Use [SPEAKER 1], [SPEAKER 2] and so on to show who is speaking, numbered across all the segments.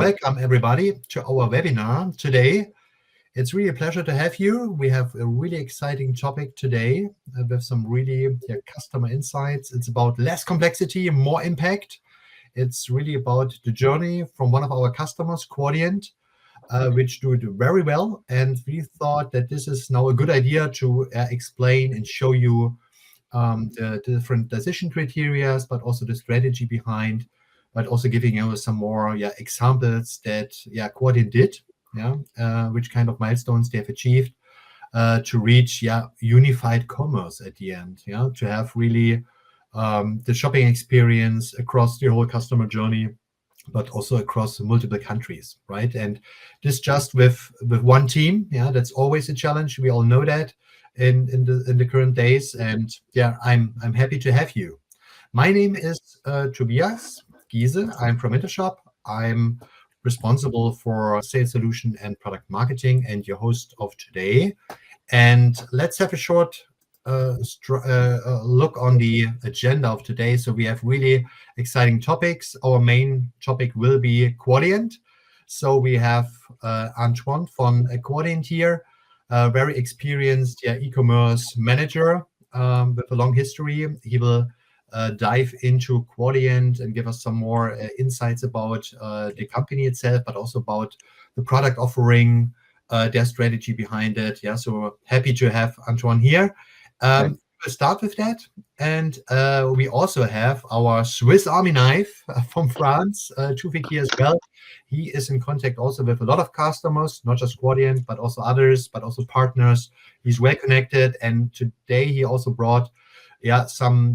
[SPEAKER 1] welcome everybody to our webinar today. It's really a pleasure to have you. We have a really exciting topic today with some really customer insights. It's about less complexity and more impact. It's really about the journey from one of our customers, Quadient, which do it very well. And we thought that this is now a good idea to explain and show you the different decision criteria, but also the strategy behind, but also giving you some more examples that Quadient did, which kind of milestones they have achieved to reach unified commerce at the end, to have really the shopping experience across the whole customer journey, but also across multiple countries, right? And this just with one team, that's always a challenge. We all know that in the current days, and I'm happy to have you. My name is Tobias Giese. I'm from Intershop. I'm responsible for sales solution and product marketing and your host of today. And let's have a short look on the agenda of today. So we have really exciting topics. Our main topic will be Quadient. So we have Antoine from Quadient here, a very experienced e-commerce manager with a long history. He will dive into Quadient and give us some more insights about the company itself, but also about the product offering, their strategy behind it. So happy to have Antoine here. We'll start with that. And we also have our Swiss Army knife from France, Toufik here as well. He is in contact also with a lot of customers, not just Quadient, but also others, but also partners. He's well connected. And today he also brought some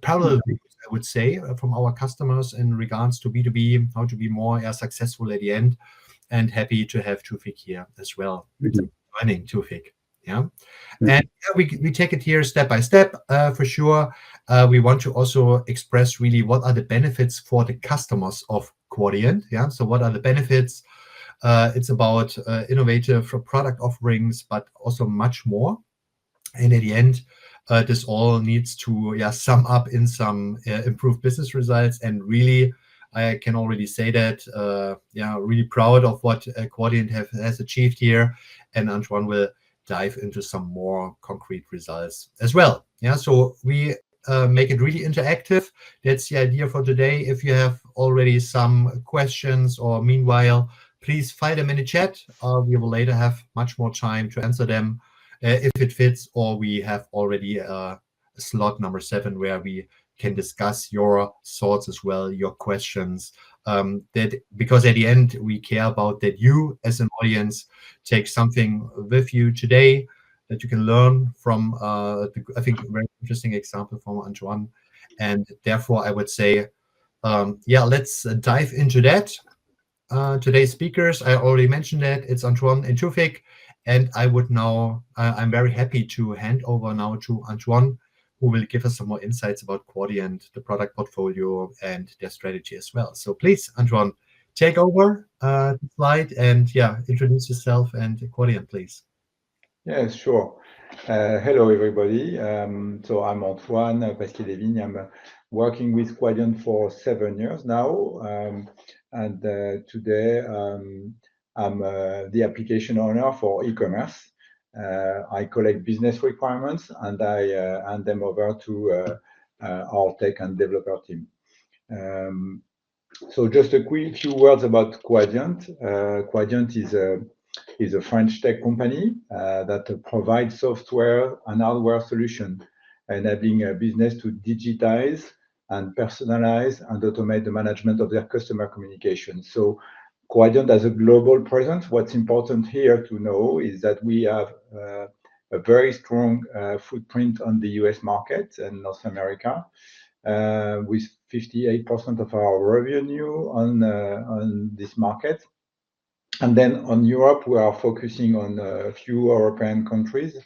[SPEAKER 1] parallel views, I would say, from our customers in regards to B2B, how to be more successful at the end. And happy to have Toufik here as well. Joining Toufik. And we take it here step by step for sure. We want to also express really what are the benefits for the customers of Quadient. So what are the benefits? It's about innovative product offerings, but also much more. And at the end, this all needs to sum up in some improved business results. And really, I can already say that really proud of what Quadient has achieved here. And Antoine will dive into some more concrete results as well. So we make it really interactive. That's the idea for today. If you have already some questions or meanwhile, please file them in the chat. We will later have much more time to answer them if it fits, or we have already a slot number 7 where we can discuss your thoughts as well, your questions. Because at the end, we care about that you as an audience take something with you today that you can learn from, I think, a very interesting example from Antoine. And therefore, I would say, let's dive into that. Today's speakers, I already mentioned that, it's Antoine and Toufik. And I would now, I'm very happy to hand over now to Antoine, who will give us some more insights about Quadient, the product portfolio, and their strategy as well. So please, Antoine, take over the slide and introduce yourself and Quadient, please.
[SPEAKER 2] Yes, sure. Hello, everybody. So I'm Antoine Pasquier-Desvignes. I'm working with Quadient for 7 years now. And today I'm the application owner for e-commerce. I collect business requirements and I hand them over to our tech and developer team. So just a quick few words about Quadient. Quadient is a French tech company that provides software and hardware solutions, enabling a business to digitize and personalize and automate the management of their customer communication. So Quadient has a global presence. What's important here to know is that we have a very strong footprint on the US market and North America, with 58% of our revenue on this market. And then on Europe, we are focusing on a few European countries.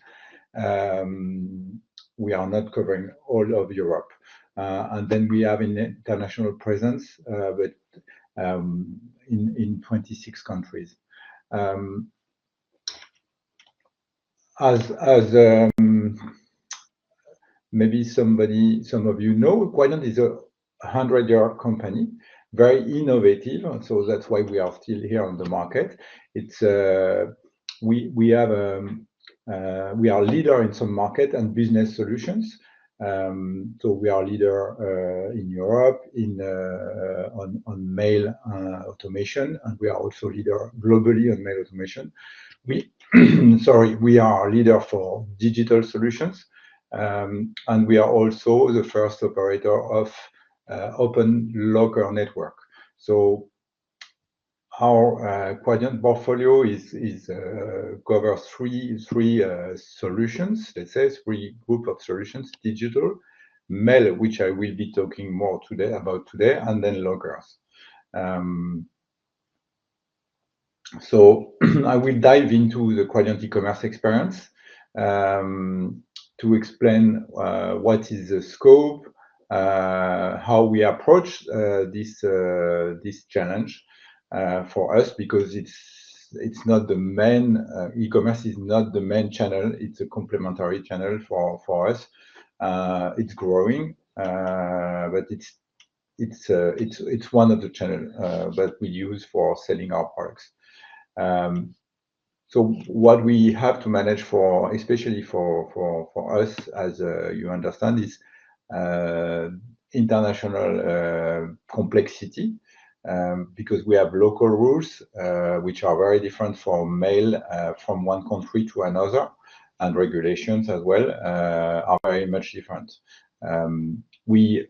[SPEAKER 2] We are not covering all of Europe. And then we have an international presence, but in 26 countries. As maybe some of you know, Quadient is a 100-year company. very innovative. So that's why we are still here on the market. It's we are leader in some market and business solutions. So we are leader in Europe on mail automation, and we are also leader globally on mail automation. We are leader for digital solutions, and we are also the first operator of open locker network. So our Quadient portfolio covers three solutions, let's say three group of solutions: digital, mail, which I will be talking more about today, and then lockers. So I will dive into the Quadient e-commerce experience to explain what is the scope, how we approach this challenge for us, because it's not the main e-commerce is not the main channel. It's a complementary channel for us. It's growing, but it's one of the channel that we use for selling our products. So what we have to manage for, especially for us, as you understand, is international complexity, because we have local rules which are very different for mail from one country to another, and regulations as well are very much different. We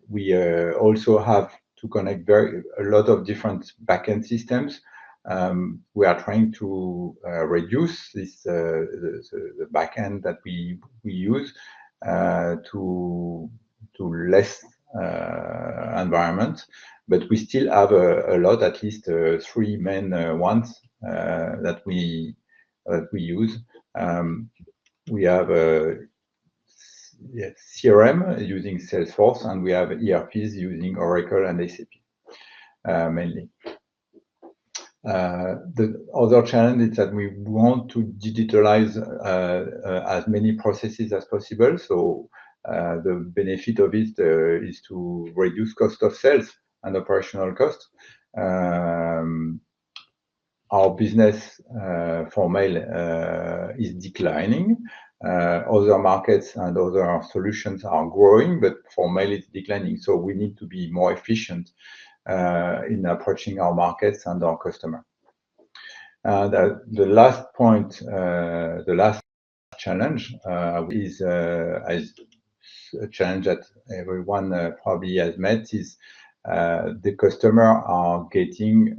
[SPEAKER 2] also have to connect a lot of different backend systems. We are trying to reduce the backend that we use to less environment, but we still have a lot, at least three main ones that we use. We have CRM using Salesforce, and we have ERPs using Oracle and SAP mainly. The other challenge is that we want to digitalize as many processes as possible. So the benefit of it is to reduce cost of sales and operational cost. Our business for mail is declining. Other markets and other solutions are growing, but for mail it's declining. So we need to be more efficient in approaching our markets and our customer. The last point, the last challenge is a challenge that everyone probably has met, is the customer are getting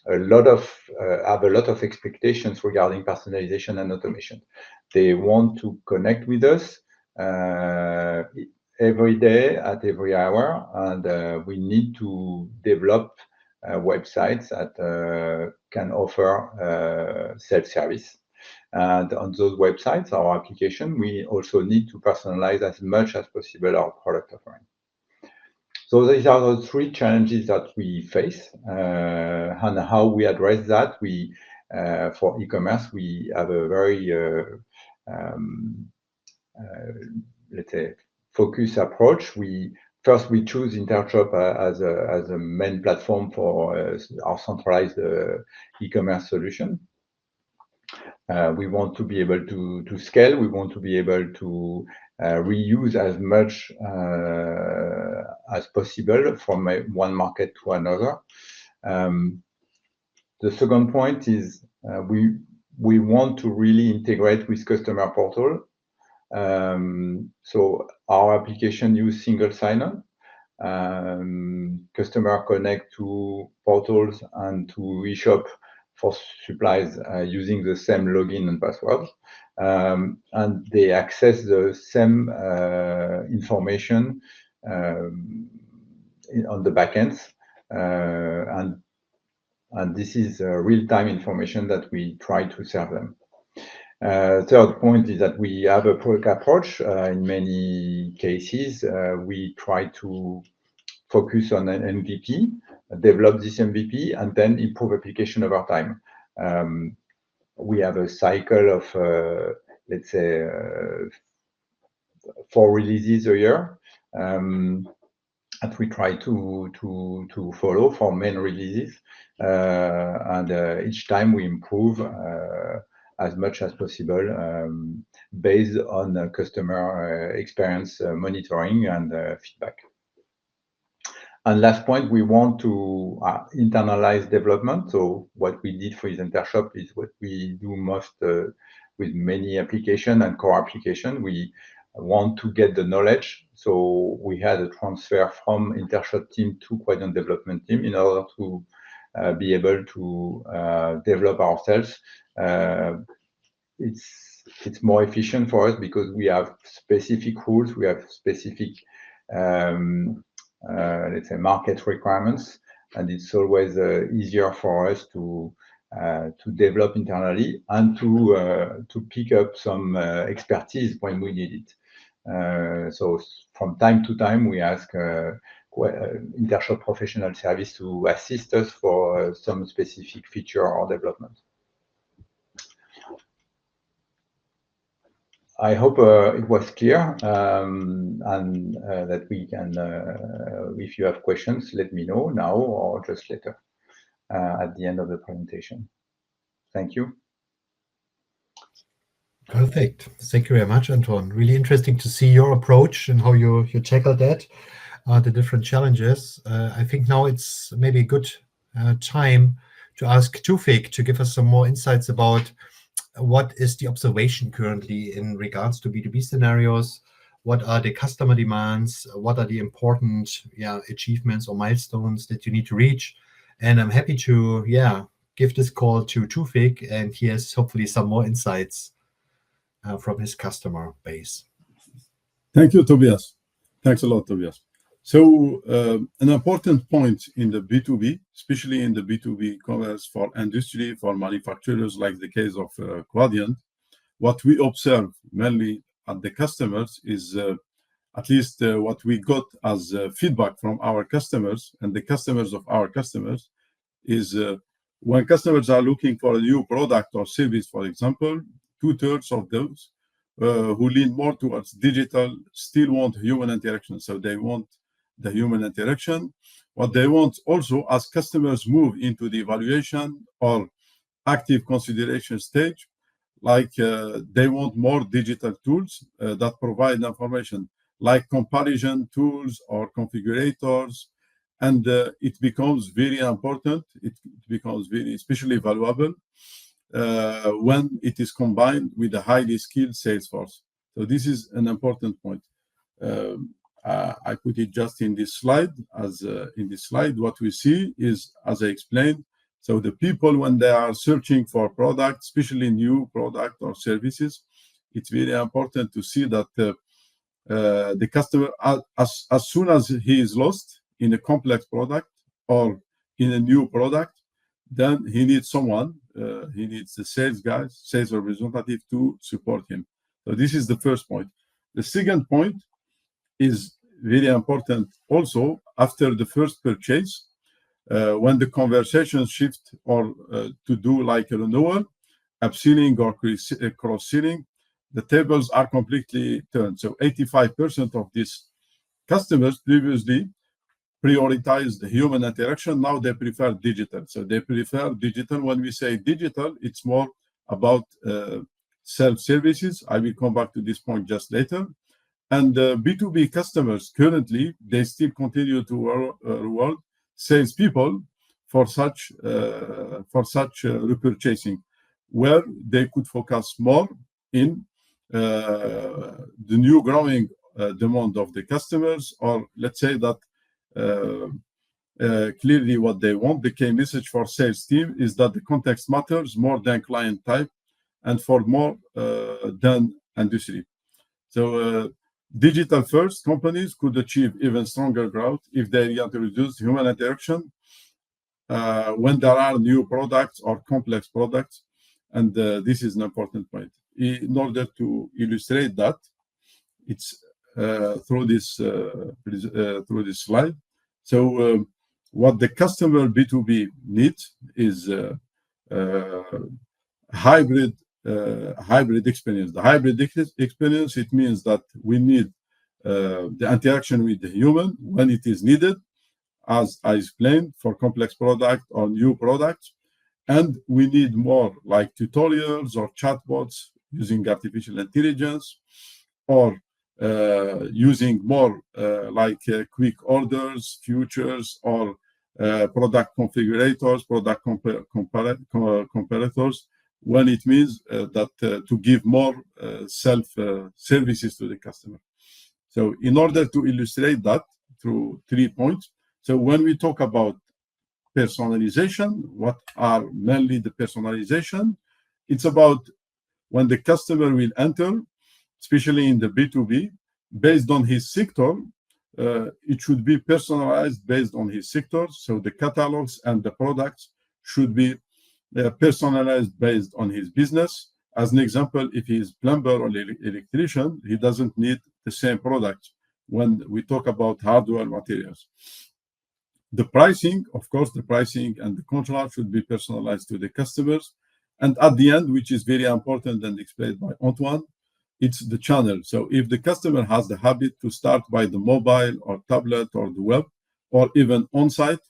[SPEAKER 2] have a lot of expectations regarding personalization and automation. They want to connect with us every day at every hour, and we need to develop websites that can offer self-service. And on those websites, our application, we also need to personalize as much as possible our product offering. So these are the three challenges that we face, and how we address that. For e-commerce, we have a very let's say focused approach. First we choose Intershop as a main platform for our centralized e-commerce solution. We want to be able to scale. We want to be able to reuse as much as possible from one market to another. The second point is we want to really integrate with customer portal. So our application use single sign-on. Customer connect to portals and to eShop for supplies using the same login and password, and they access the same information on the backends, and this is real-time information that we try to serve them. Third point is that we have a product approach. In many cases, we try to focus on an MVP, develop this MVP, and then improve application over time. We have a cycle of, let's say, 4 releases a year. that we try to follow for main releases, and each time we improve as much as possible based on customer experience monitoring and feedback. And last point, we want to internalize development. So what we did for Intershop is what we do most with many application and core application. We want to get the knowledge. So we had a transfer from Intershop team to Quadient development team in order to be able to develop ourselves. It's more efficient for us because we have specific rules, we have specific let's say market requirements, and it's always easier for us to develop internally and to pick up some expertise when we need it. So from time to time, we ask Intershop professional service to assist us for some specific feature or development. I hope it was clear, and that we can, if you have questions, let me know now or just later at the end of the presentation. Thank you.
[SPEAKER 1] Perfect. Thank you very much, Antoine. Really interesting to see your approach and how you tackle that, the different challenges. I think now it's maybe a good time to ask Toufik to give us some more insights about what is the observation currently in regards to B2B scenarios? What are the customer demands? What are the important achievements or milestones that you need to reach? And I'm happy to give this call to Toufik, and he has hopefully some more insights from his customer base.
[SPEAKER 3] Thank you, Tobias. Thanks a lot, Tobias. So an important point in the B2B, especially in the B2B commerce for industry, for manufacturers, like the case of Quadient, what we observe mainly at the customers is at least what we got as feedback from our customers and the customers of our customers is when customers are looking for a new product or service, for example, 2/3 of those who lean more towards digital still want human interaction. So they want the human interaction. What they want also, as customers move into the evaluation or active consideration stage, like they want more digital tools that provide information, like comparison tools or configurators, and it becomes very important. It becomes very especially valuable when it is combined with a highly skilled Salesforce. So this is an important point. I put it just in this slide. As in this slide, what we see is, as I explained, so the people, when they are searching for products, especially new product or services, it's very important to see that the customer, as soon as he is lost in a complex product or in a new product, then he needs someone, he needs the sales guys, sales representative to support him. So this is the first point. The second point is very important also after the first purchase, when the conversation shift or to do like a renewal, upselling or cross-selling, the tables are completely turned. So 85% of these customers previously prioritized the human interaction. Now they prefer digital. So they prefer digital. When we say digital, it's more about self-services. I will come back to this point just later. And B2B customers currently, they still continue to reward salespeople for such repurchasing, where they could focus more in the new growing demand of the customers, or let's say that clearly what they want. The key message for sales team is that the context matters more than client type and for more than industry. So digital first companies could achieve even stronger growth if they introduce human interaction when there are new products or complex products. And this is an important point. In order to illustrate that, it's through this slide. So what the customer B2B needs is hybrid experience. The hybrid experience, it means that we need the interaction with the human when it is needed, as I explained, for complex product or new products. And we need more like tutorials or chatbots using artificial intelligence, or using more like quick orders, futures, or product configurators, product comparators, when it means that to give more self-services to the customer. So in order to illustrate that through 3 points, so when we talk about personalization, what are mainly the personalization? It's about when the customer will enter, especially in the B2B, based on his sector, it should be personalized based on his sector. So the catalogs and the products should be personalized based on his business. As an example, if he is plumber or electrician, he doesn't need the same product when we talk about hardware materials. The pricing, of course, the pricing and the contract should be personalized to the customers. And at the end, which is very important and explained by Antoine, it's the channel. So if the customer has the habit to start by the mobile or tablet or the web, or even on-site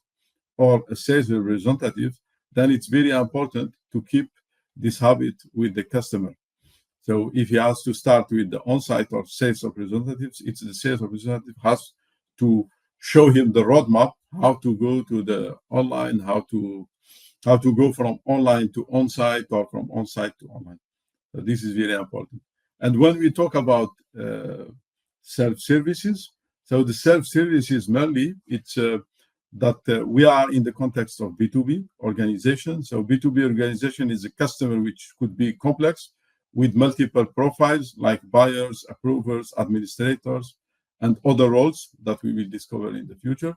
[SPEAKER 3] or a sales representative, then it's very important to keep this habit with the customer. So if he has to start with the on-site or sales representatives, it's the sales representative has to show him the roadmap, how to go to the online, how to go from online to on-site or from on-site to online. So this is very important. And when we talk about self-services, so the self-services mainly, it's that we are in the context of B2B organization. So B2B organization is a customer which could be complex with multiple profiles like buyers, approvers, administrators, and other roles that we will discover in the future.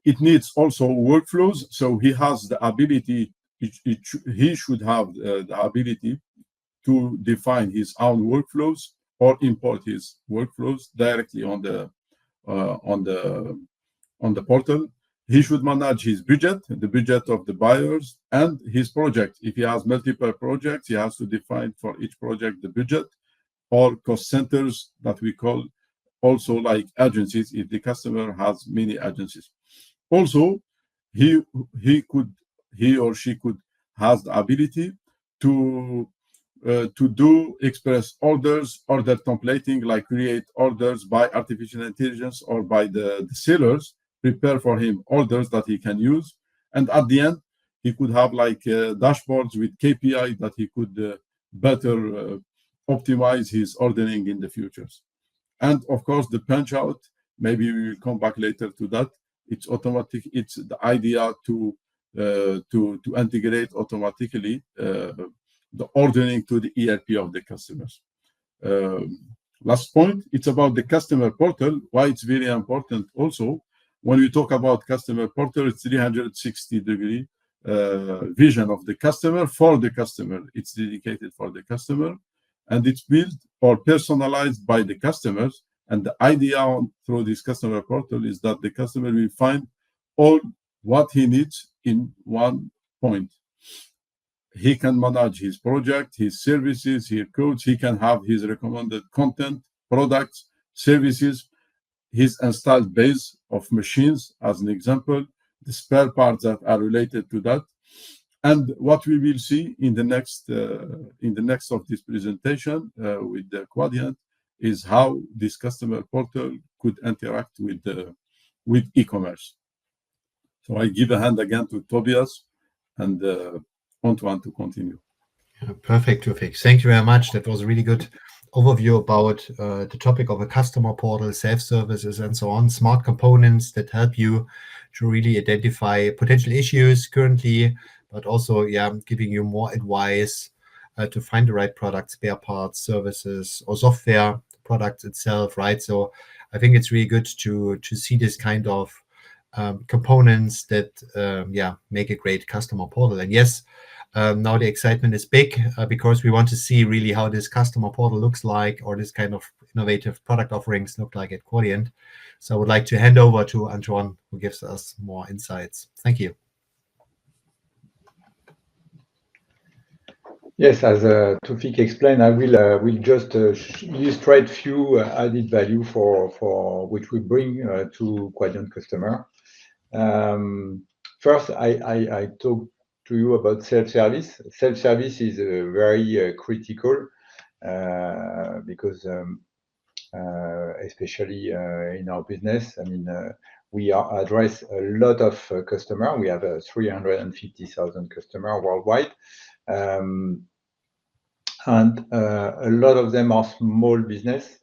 [SPEAKER 3] It needs also workflows. So he has the ability, he should have the ability to define his own workflows or import his workflows directly on the portal. He should manage his budget, the budget of the buyers, and his project. If he has multiple projects, he has to define for each project the budget, or cost centers that we call also like agencies if the customer has many agencies. Also, he or she could has the ability to do express orders, order templating, like create orders by artificial intelligence or by the sellers, prepare for him orders that he can use. And at the end, he could have like dashboards with KPI that he could better optimize his ordering in the futures. And of course, the punch out, maybe we will come back later to that. It's automatic. It's the idea to integrate automatically the ordering to the ERP of the customers. Last point, it's about the customer portal. Why it's very important also. When we talk about customer portal, it's 360-degree vision of the customer for the customer. It's dedicated for the customer, and it's built or personalized by the customers. And the idea through this customer portal is that the customer will find all what he needs in one point. He can manage his project, his services, his codes. He can have his recommended content, products, services, his installed base of machines, as an example, the spare parts that are related to that. And what we will see in the next of this presentation with the Quadient is how this customer portal could interact with e-commerce. So I give a hand again to Tobias and Antoine to continue.
[SPEAKER 1] Perfect, Toufik. Thank you very much. That was a really good overview about the topic of a customer portal, self-services, and so on. Smart components that help you to really identify potential issues currently, but also, giving you more advice to find the right product, spare parts, services, or software products itself, right? So I think it's really good to see this kind of components that make a great customer portal. And yes, now the excitement is big because we want to see really how this customer portal looks like, or this kind of innovative product offerings look like at Quadient. So I would like to hand over to Antoine, who gives us more insights. Thank you.
[SPEAKER 2] Yes, as Toufik explained, I will just illustrate few added value for which we bring to Quadient customer. First, I talk to you about self-service. Self-service is very critical because especially in our business, I mean, we address a lot of customer. We have 350,000 customer worldwide. And a lot of them are small business,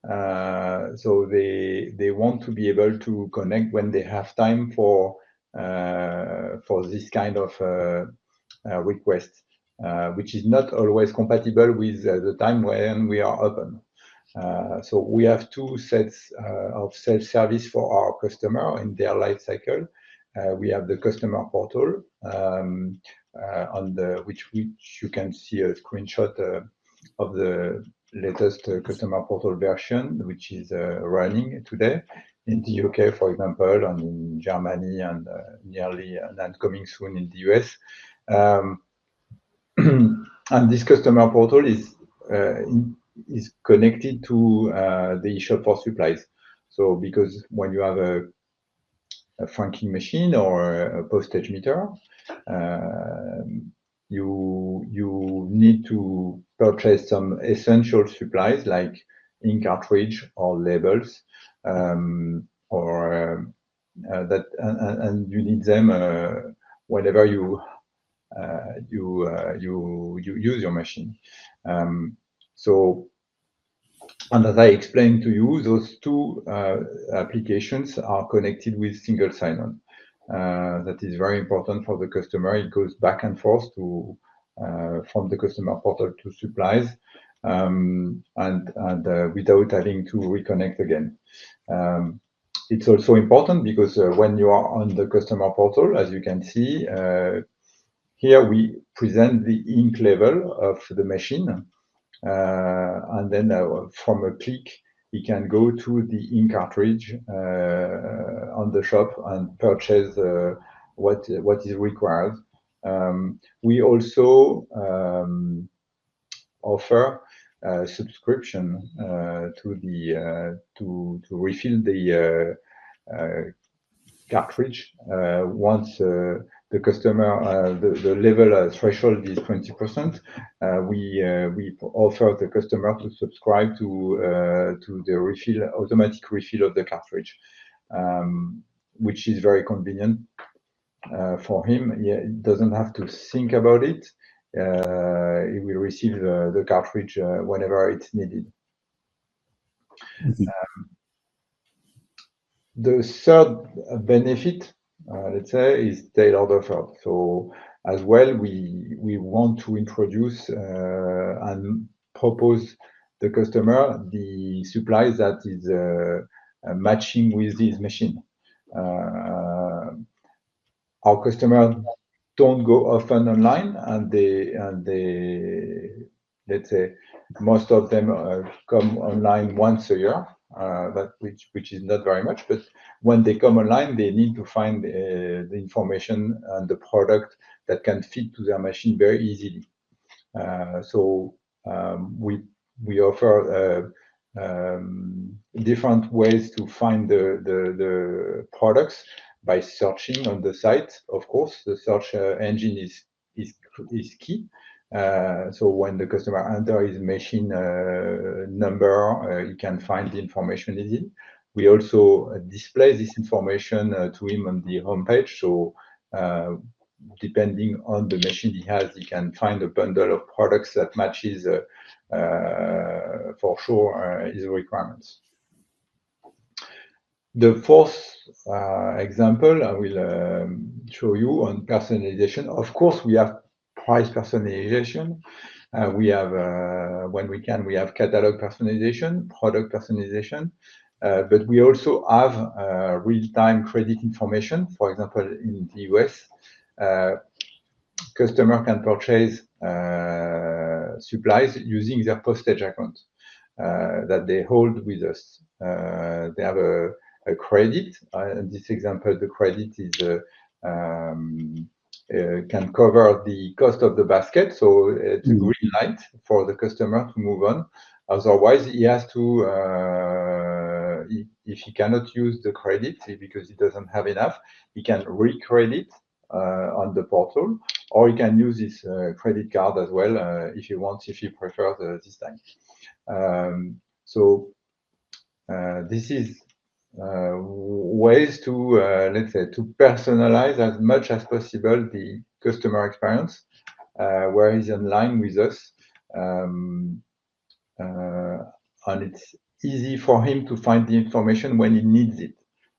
[SPEAKER 2] so they want to be able to connect when they have time for this kind of request, which is not always compatible with the time when we are open. So we have two sets of self-service for our customer in their life cycle. We have the customer portal, on which you can see a screenshot of the latest customer portal version, which is running today in the UK, for example, and in Germany, and nearly and coming soon in the US. And this customer portal is connected to the eShop for supplies. So because when you have a franking machine or a postage meter, you need to purchase some essential supplies like ink cartridge or labels, or that, and you need them whenever you use your machine. So, and as I explained to you, those two applications are connected with single sign-on. That is very important for the customer. It goes back and forth to from the customer portal to supplies, and without having to reconnect again. It's also important because when you are on the customer portal, as you can see, here we present the ink level of the machine, and then from a click, he can go to the ink cartridge on the shop and purchase what is required. We also offer subscription to refill the cartridge once the customer the level threshold is 20%. We offer the customer to subscribe to the automatic refill of the cartridge, which is very convenient for him. He doesn't have to think about it. He will receive the cartridge whenever it's needed. The third benefit, let's say, is tailored offer. So as well, we want to introduce and propose the customer the supplies that is matching with his machine. Our customers don't go often online, and they let's say most of them come online once a year, but which is not very much. But when they come online, they need to find the information and the product that can fit to their machine very easily. So we offer different ways to find the products by searching on the site. Of course, the search engine is key. So when the customer enters his machine number, he can find the information easily. We also display this information to him on the homepage. So depending on the machine he has, he can find a bundle of products that matches for sure his requirements. The fourth example I will show you on personalization. Of course, we have price personalization. We have, when we can, we have catalog personalization, product personalization, but we also have real-time credit information. For example, in the US, customer can purchase supplies using their postage account that they hold with us. They have a credit. In this example, the credit is can cover the cost of the basket, so it's a green light for the customer to move on. Otherwise, he has to, if he cannot use the credit because he doesn't have enough, he can recredit on the portal, or he can use his credit card as well if he wants, if he prefers this time. This is ways to, let's say, to personalize as much as possible the customer experience where he's online with us. And it's easy for him to find the information when he needs it,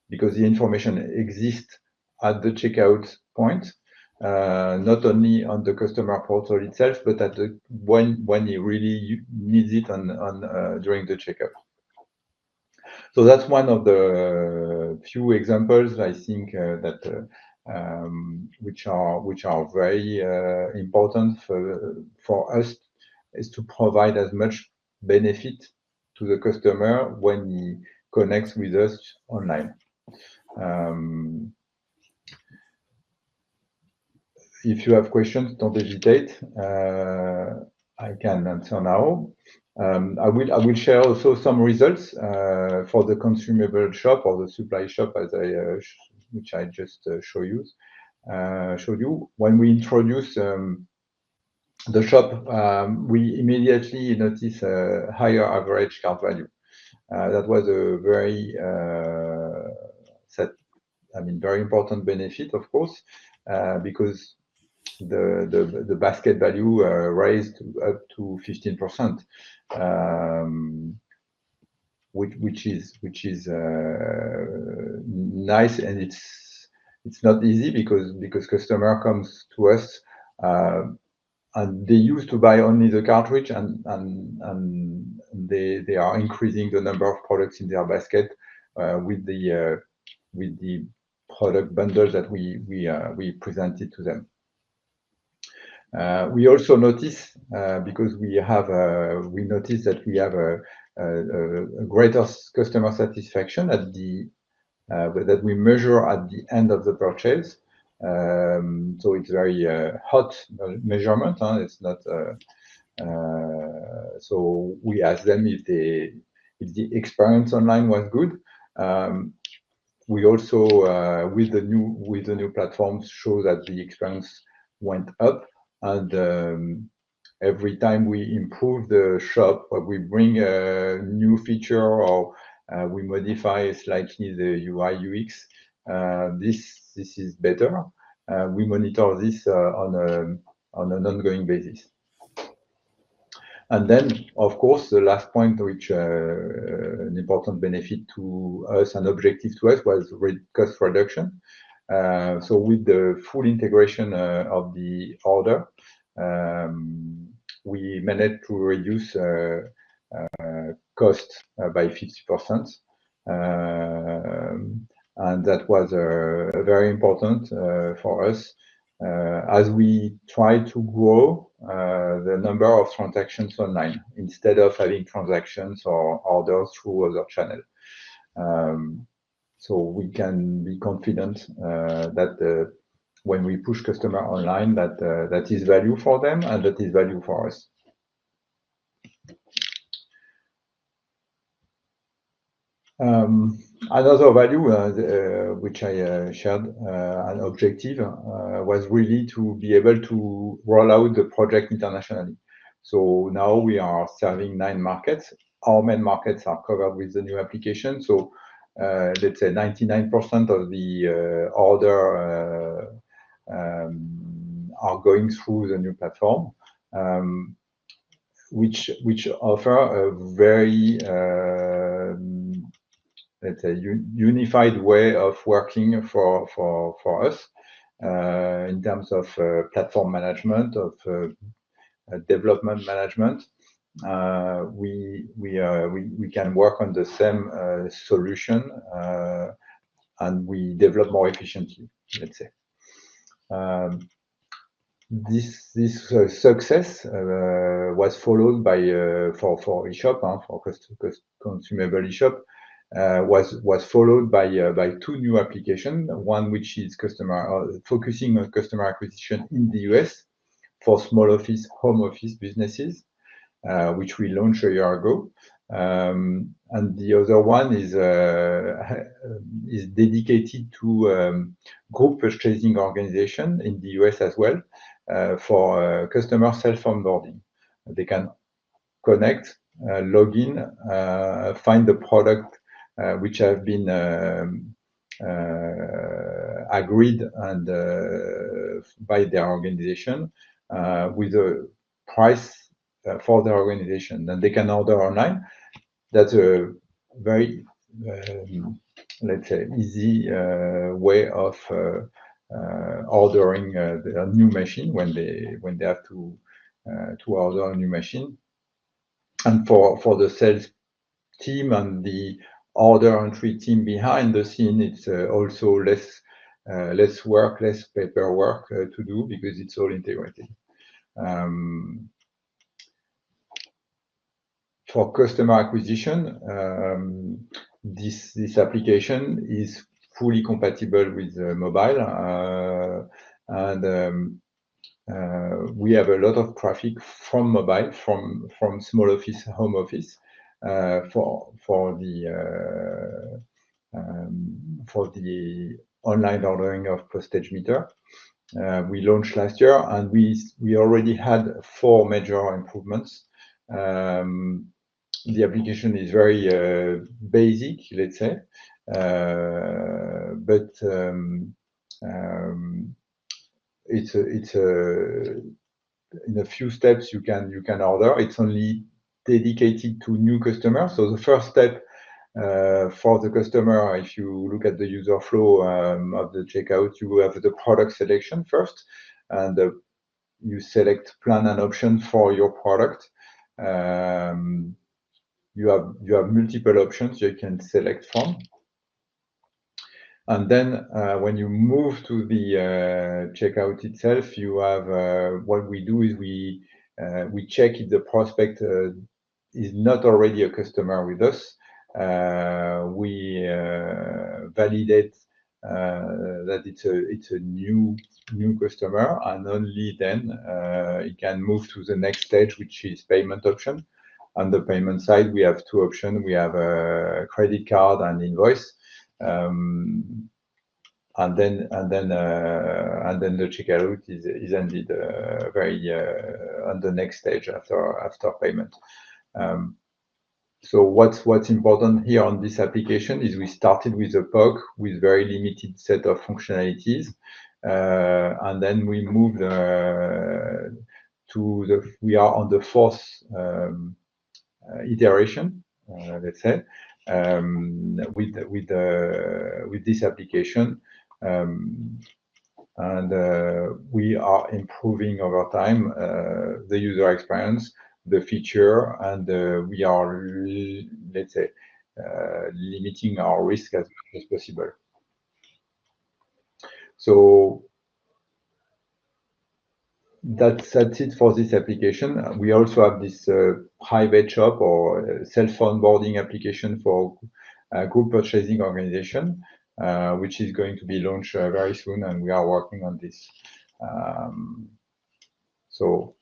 [SPEAKER 2] because the information exists at the checkout point, not only on the customer portal itself, but at the when he really needs it on during the checkout. So that's one of the few examples I think that which are very important for us, is to provide as much benefit to the customer when he connects with us online. If you have questions, don't hesitate. I can answer now. I will share also some results for the consumable shop or the supply shop, as which I just showed you. When we introduce the shop, we immediately notice a higher average cart value. That was a very very important benefit, of course, because the basket value raised up to 15%, which is nice, and it's not easy because customer comes to us and they used to buy only the cartridge, and they are increasing the number of products in their basket with the product bundles that we presented to them. We also notice because we notice that we have a greater customer satisfaction at the that we measure at the end of the purchase. So it's very hot measurement. It's not. So we ask them if the experience online was good. We also with the new platforms show that the experience went up, and every time we improve the shop, or we bring a new feature, or we modify slightly the UI UX, this is better. We monitor this on an ongoing basis. And then, of course, the last point, which an important benefit to us and objective to us, was cost reduction. So with the full integration of the order, we managed to reduce cost by 50%, and that was very important for us as we try to grow the number of transactions online instead of having transactions or orders through other channels. So we can be confident that when we push customer online, that is value for them and that is value for us. Another value which I shared, an objective, was really to be able to roll out the project internationally. So now we are serving 9 markets. Our main markets are covered with the new application. So let's say 99% of the order are going through the new platform, which offer a very let's say unified way of working for us in terms of platform management, of development management. We can work on the same solution and we develop more efficiently, let's say. This success was followed by for eShop, for consumable eShop, was followed by two new applications. One which is focusing on customer acquisition in the US for small office, home office businesses, which we launched a year ago. And the other one is dedicated to group purchasing organization in the US as well, for customer self-onboarding. They can connect, log in, find the product which have been agreed and by their organization with a price for their organization. Then they can order online. That's a very, let's say, easy way of ordering a new machine when they have to order a new machine. And for the sales team and the order entry team behind the scene, it's also less work, less paperwork to do because it's all integrated. For customer acquisition, this application is fully compatible with mobile, and we have a lot of traffic from mobile, from small office, home office, for the online ordering of postage meter. We launched last year, and we already had 4 major improvements. The application is very basic, let's say, but it's in a few steps you can order. It's only dedicated to new customers. So the first step for the customer, if you look at the user flow of the checkout, you have the product selection first, and you select plan and option for your product. You have multiple options you can select from. And then when you move to the checkout itself, you have what we do is we check if the prospect is not already a customer with us. We validate that it's a new customer, and only then it can move to the next stage, which is payment option. On the payment side, we have 2 options. We have a credit card and invoice. And then the checkout is ended very on the next stage after payment. So what's important here on this application is we started with a POC with very limited set of functionalities, and then we moved we are on the 4th iteration, let's say. With this application, and we are improving over time the user experience, the feature, and we are, let's say, limiting our risk as much as possible. So that's it for this application. We also have this private shop or self-onboarding application for group purchasing organization, which is going to be launched very soon, and we are working on this. So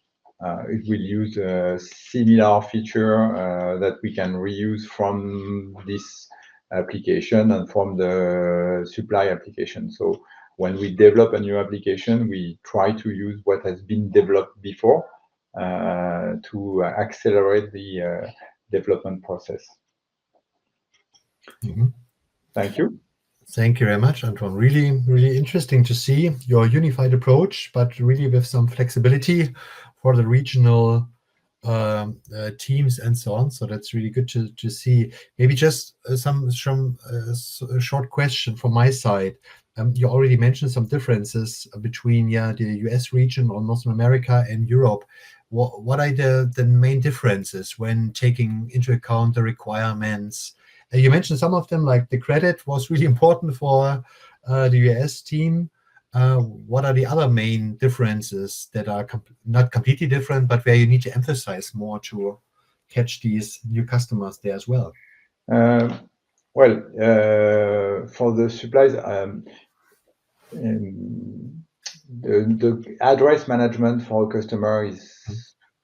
[SPEAKER 2] it will use a similar feature that we can reuse from this application and from the supply application. So when we develop a new application, we try to use what has been developed before to accelerate the development process.
[SPEAKER 1] Mm-hmm.
[SPEAKER 2] Thank you.
[SPEAKER 1] Thank you very much, Antoine. Really, really interesting to see your unified approach, but really with some flexibility for the regional teams and so on. So that's really good to see. Maybe just some short question from my side. You already mentioned some differences between the US region or North America and Europe. What are the main differences when taking into account the requirements? You mentioned some of them, like the credit was really important for the US team. What are the other main differences that are not completely different, but where you need to emphasize more to catch these new customers there as well?
[SPEAKER 2] Well, for the supplies, the address management for a customer is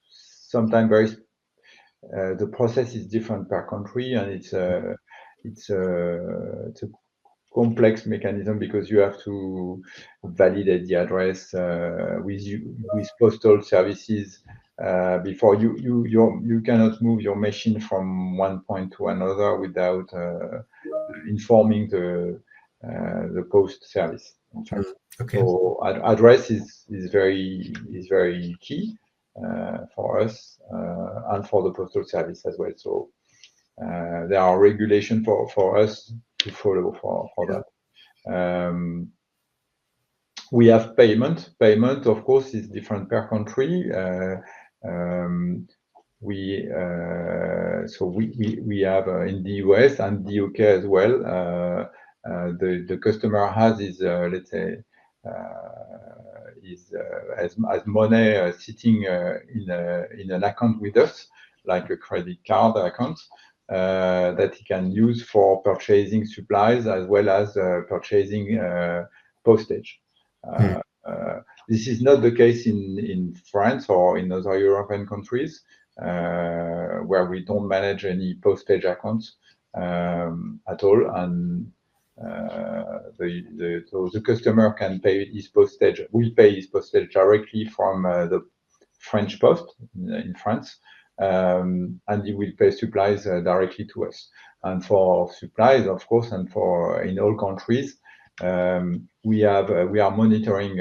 [SPEAKER 2] sometimes very. The process is different per country, and it's a complex mechanism because you have to validate the address with postal services before you cannot move your machine from one point to another without informing the post service. In fact.
[SPEAKER 1] Okay.
[SPEAKER 2] So address is very key for us and for the postal service as well. So there are regulations for us to follow for that. We have payment. Payment, of course, is different per country. We have in the US and the UK as well. The customer has his let's say has money sitting in an account with us, like a credit card account. That he can use for purchasing supplies as well as purchasing postage. This is not the case in France or in other European countries where we don't manage any postage accounts at all, and the customer can pay his postage. We pay his postage directly from the French Post in France. And he will pay supplies directly to us. And for supplies, of course, and for in all countries, we are monitoring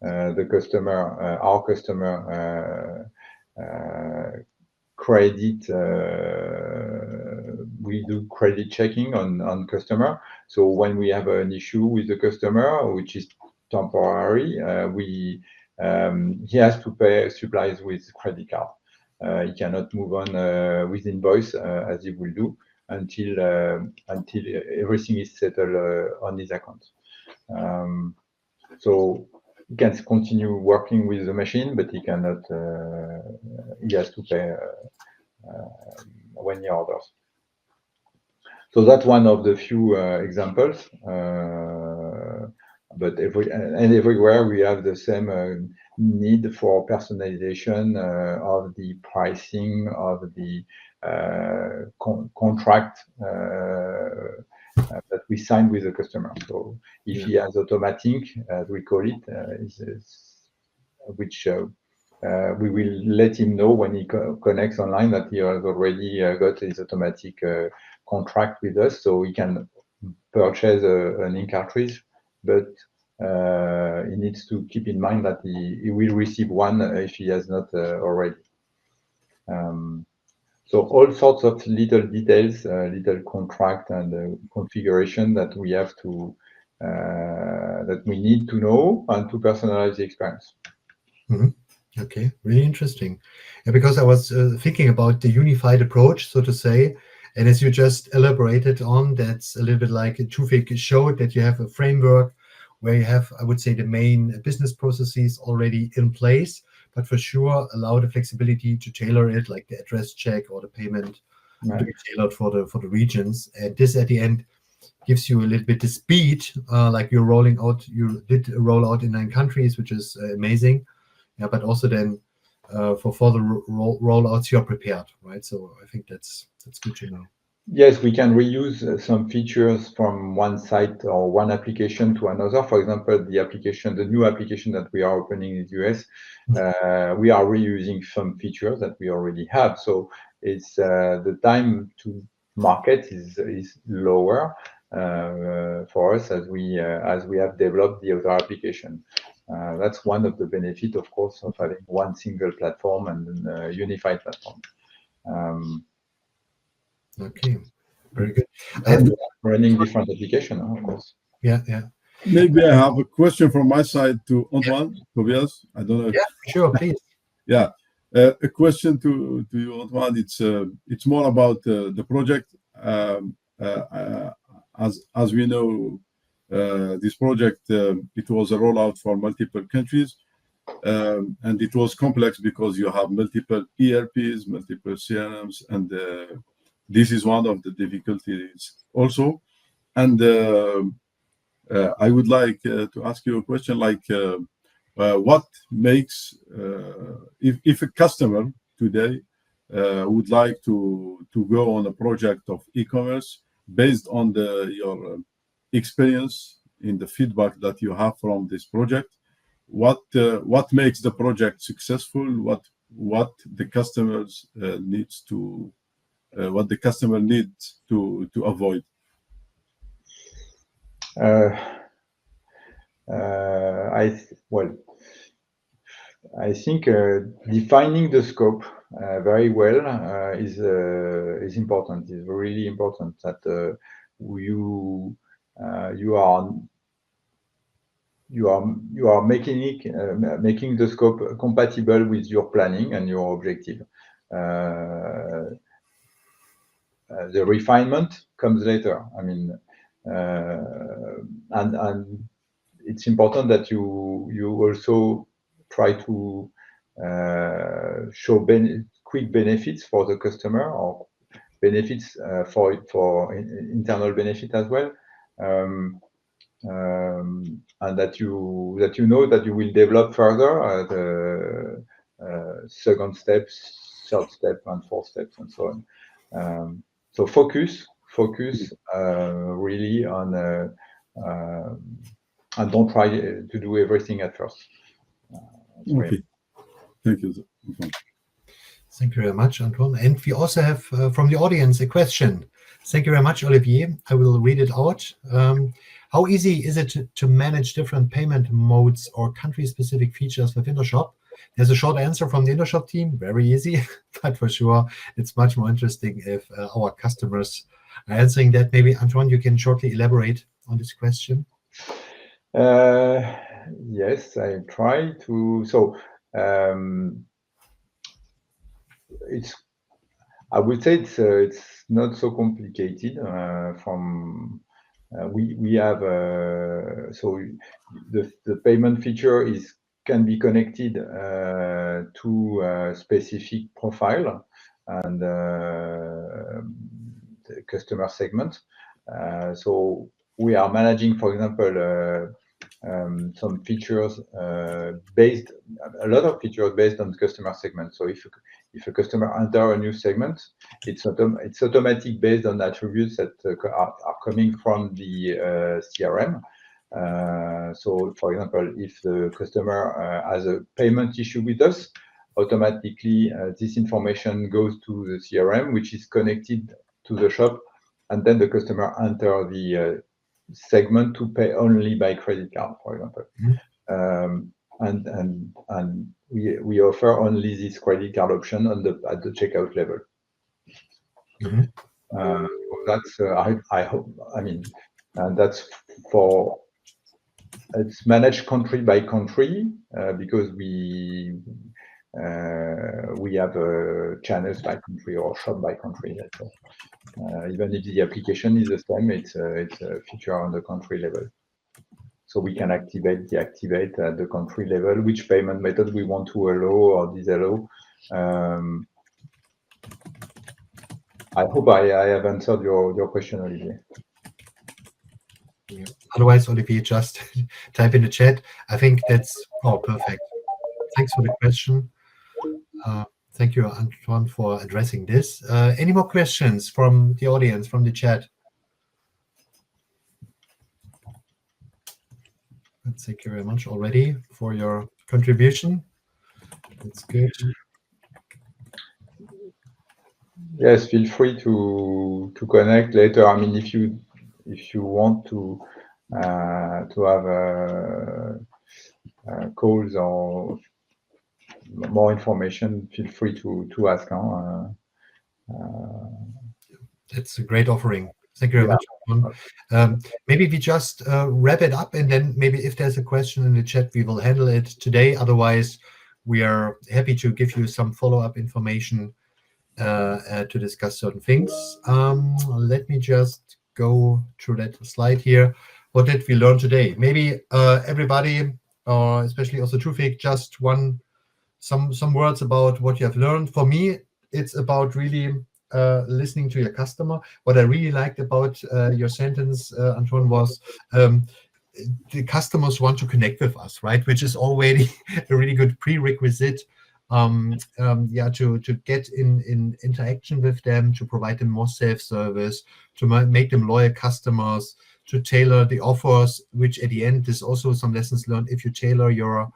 [SPEAKER 2] the customer, our customer credit. We do credit checking on customer. So when we have an issue with the customer, which is temporary, he has to pay supplies with credit card. He cannot move on with invoice as he will do until everything is settled on his account. So he can continue working with the machine, but he cannot. He has to pay when he orders. So that's one of the few examples. But everywhere we have the same need for personalization of the pricing of the contract that we sign with the customer. So if he has automatic, as we call it, which we will let him know when he connects online that he has already got his automatic contract with us, so he can purchase an ink cartridge, but he needs to keep in mind that he will receive one if he has not already. So all sorts of little details, little contract and configuration that we have to that we need to know and to personalize the experience.
[SPEAKER 1] Okay, really interesting. Yeah, because I was thinking about the unified approach, so to say, and as you just elaborated on, that's a little bit like Toufik showed, that you have a framework where you have, I would say, the main business processes already in place, but for sure allow the flexibility to tailor it, like the address check or the payment to be tailored for the regions. And this at the end gives you a little bit the speed, like you're rolling out. You did roll out in 9 countries, which is amazing. Yeah, but also then for further rollouts, you're prepared, right? So I think that's good to know.
[SPEAKER 2] Yes, we can reuse some features from one site or one application to another. For example, the new application that we are opening in the US, we are reusing some features that we already have. So it's the time to market is lower for us as we have developed the other application. That's one of the benefits, of course, of having one single platform and a unified platform.
[SPEAKER 1] Okay, very good.
[SPEAKER 2] And running different applications, of course.
[SPEAKER 1] Yeah.
[SPEAKER 3] Maybe I have a question from my side to Antoine, Tobias. I don't know.
[SPEAKER 1] Yeah, sure, please.
[SPEAKER 3] Yeah, a question to you, Antoine. It's more about the project. As we know, this project it was a rollout for multiple countries, and it was complex because you have multiple ERPs, multiple CRMs, and this is one of the difficulties also. And I would like to ask you a question like, what makes, if a customer today would like to go on a project of e-commerce based on your experience in the feedback that you have from this project, what makes the project successful? What the customers needs to what the customer needs to avoid?
[SPEAKER 2] I think defining the scope very well is important. It's really important that you are making the scope compatible with your planning and your objective. The refinement comes later. I mean, and it's important that you also try to show quick benefits for the customer, or benefits for internal benefit as well, and that you know that you will develop further the second step, third step, and fourth steps, and so on. So focus really on and don't try to do everything at first.
[SPEAKER 3] Okay. Thank you.
[SPEAKER 1] Thank you very much, Antoine. And we also have from the audience a question. Thank you very much, Olivier. I will read it out. How easy is it to manage different payment modes or country-specific features with Intershop? There's a short answer from the Intershop team. Very easy, but for sure, it's much more interesting if our customers are answering that. Maybe, Antoine, you can shortly elaborate on this question.
[SPEAKER 2] Yes, I try to. So I would say it's not so complicated. We have so the payment feature can be connected to a specific profile and the customer segment. So we are managing, for example, some features a lot of features based on customer segment. So if a customer enter a new segment, it's automatic based on attributes that are coming from the CRM. So for example, if the customer has a payment issue with us, automatically this information goes to the CRM, which is connected to the shop, and then the customer enter the segment to pay only by credit card, for example. And we offer only this credit card option at the checkout level. That's I hope. I mean, that's for it's managed country by country because we have channels by country or shop by country. Even if the application is the same, it's a feature on the country level. So we can activate, deactivate at the country level which payment method we want to allow or disallow. I hope I have answered your question, Olivier.
[SPEAKER 1] Yeah. Otherwise, Olivier, just type in the chat. I think that's perfect. Thanks for the question. Thank you, Antoine, for addressing this. Any more questions from the audience, from the chat? Thank you very much already for your contribution. That's good.
[SPEAKER 2] Yes, feel free to connect later. I mean, if you want to have calls or more information, feel free to ask.
[SPEAKER 1] It's a great offering. Thank you very much, Antoine. Maybe we just wrap it up, and then maybe if there's a question in the chat, we will handle it today. Otherwise, we are happy to give you some follow-up information to discuss certain things. Let me just go through that slide here. What did we learn today? Maybe everybody, especially also Toufik, just some words about what you have learned. For me, it's about really listening to your customer. What I really liked about your sentence, Antoine, was the customers want to connect with us, right? Which is already a really good prerequisite. To get in interaction with them, to provide them more self-service, to make them loyal customers, to tailor the offers, which at the end is also some lessons learned. If you tailor your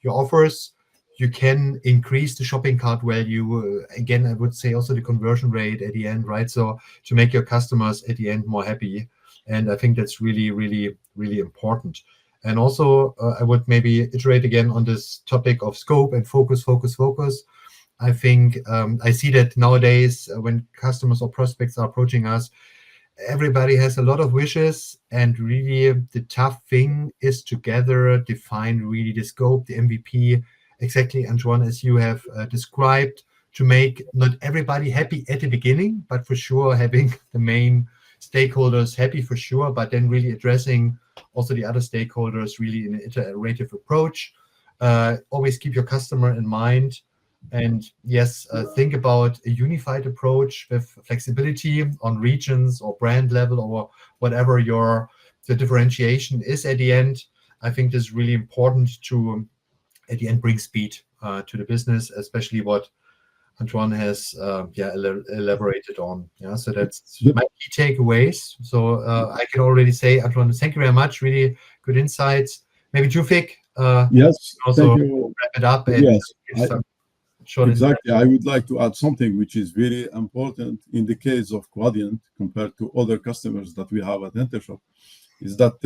[SPEAKER 1] offers, you can increase the shopping cart value. Again, I would say also the conversion rate at the end, right? So to make your customers at the end more happy. And I think that's really, really, really important. And also, I would maybe iterate again on this topic of scope and focus. I think I see that nowadays when customers or prospects are approaching us, everybody has a lot of wishes, and really the tough thing is together define really the scope, the MVP, exactly, Antoine, as you have described, to make not everybody happy at the beginning, but for sure having the main stakeholders happy for sure, but then really addressing also the other stakeholders really in an iterative approach. Always keep your customer in mind. And yes, think about a unified approach with flexibility on regions or brand level or whatever the differentiation is at the end. I think this is really important to, at the end, bring speed to the business, especially what Antoine has elaborated on. Yeah, so that's my key takeaways. So I can already say, Antoine, thank you very much. Really good insights. Maybe Toufik,
[SPEAKER 3] yes,
[SPEAKER 1] also
[SPEAKER 3] thank you.
[SPEAKER 1] wrap it up and
[SPEAKER 3] Yes,
[SPEAKER 1] give some short
[SPEAKER 3] exactly. I would like to add something which is very important in the case of Quadient compared to other customers that we have at Intershop, is that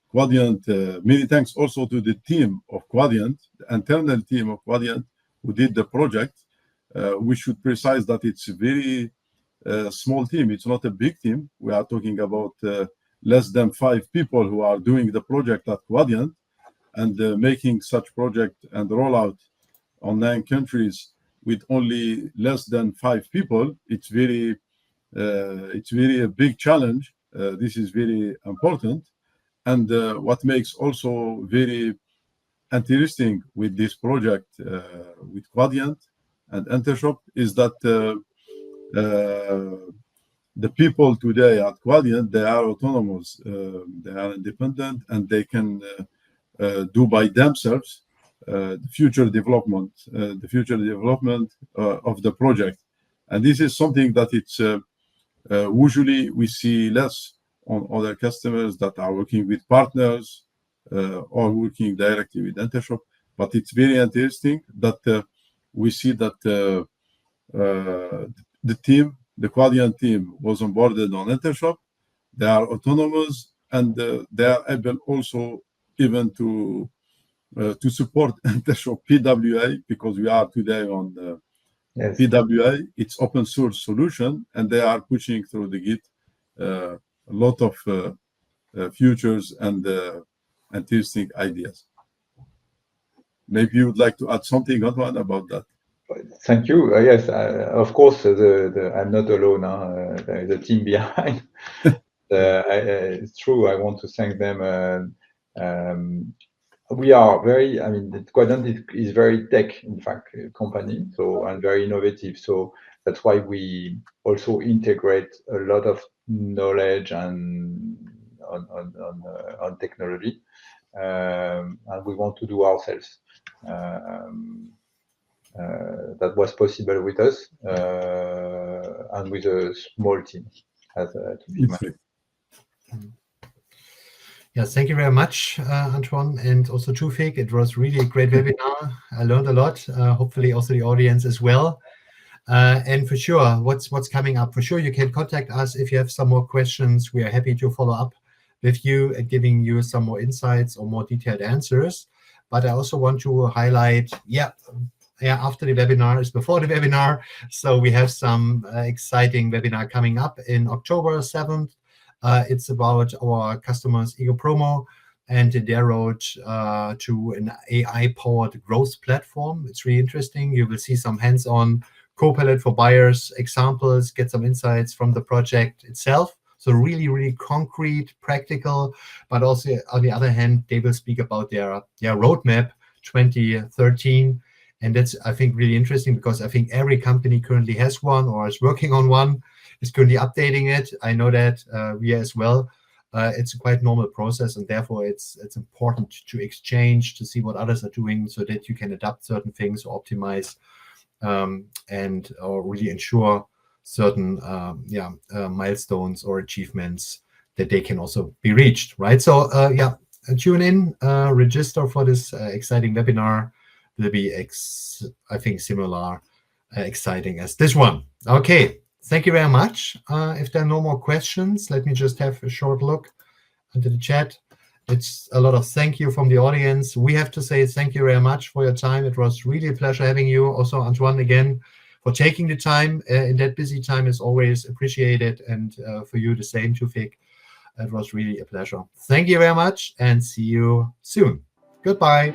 [SPEAKER 3] Quadient, many thanks also to the team of Quadient, the internal team of Quadient who did the project. We should precise that it's a very small team. It's not a big team. We are talking about less than 5 people who are doing the project at Quadient, and making such project and rollout on 9 countries with only less than 5 people. It's very a big challenge. This is very important. And what makes also very interesting with this project with Quadient and Intershop is that the people today at Quadient, they are autonomous, they are independent, and they can do by themselves the future development of the project. And this is something that it's usually we see less on other customers that are working with partners or working directly with Intershop. But it's very interesting that we see that the Quadient team was onboarded on Intershop. They are autonomous, and they are able also even to support Intershop PWA, because we are today on the PWA. It's open source solution, and they are pushing through the Git a lot of futures and interesting ideas. Maybe you would like to add something, Antoine, about that.
[SPEAKER 2] Thank you. Yes, of course, I'm not alone. There is a team behind. It's true. I want to thank them. We are very, Quadient is very tech, in fact, company, and very innovative. So that's why we also integrate a lot of knowledge and on technology, and we want to do ourselves. That was possible with us and with a small team, as to be mentioned.
[SPEAKER 1] Yes, thank you very much, Antoine, and also Toufik. It was really a great webinar. I learned a lot. Hopefully, also the audience as well. And for sure, what's coming up? For sure, you can contact us if you have some more questions. We are happy to follow up with you and giving you some more insights or more detailed answers. But I also want to highlight, after the webinar is before the webinar. So we have some exciting webinar coming up in October 7th. It's about our customers' Ego Promo and their road to an AI-powered growth platform. It's really interesting. You will see some hands-on Copilot for buyers examples, get some insights from the project itself. So really, really concrete, practical, but also on the other hand, they will speak about their roadmap 2013 And that's, I think, really interesting, because I think every company currently has one or is working on one, is currently updating it. I know that we as well. It's a quite normal process, and therefore it's important to exchange, to see what others are doing, so that you can adapt certain things or optimize and or really ensure certain milestones or achievements that they can also be reached, right? So tune in, register for this exciting webinar. Will be I think similar exciting as this one. Okay, thank you very much. If there are no more questions, let me just have a short look into the chat. It's a lot of thank you from the audience. We have to say thank you very much for your time. It was really a pleasure having you. Also, Antoine, again, for taking the time in that busy time is always appreciated. And for you, the same, Toufik. It was really a pleasure. Thank you very much, and see you soon. Goodbye.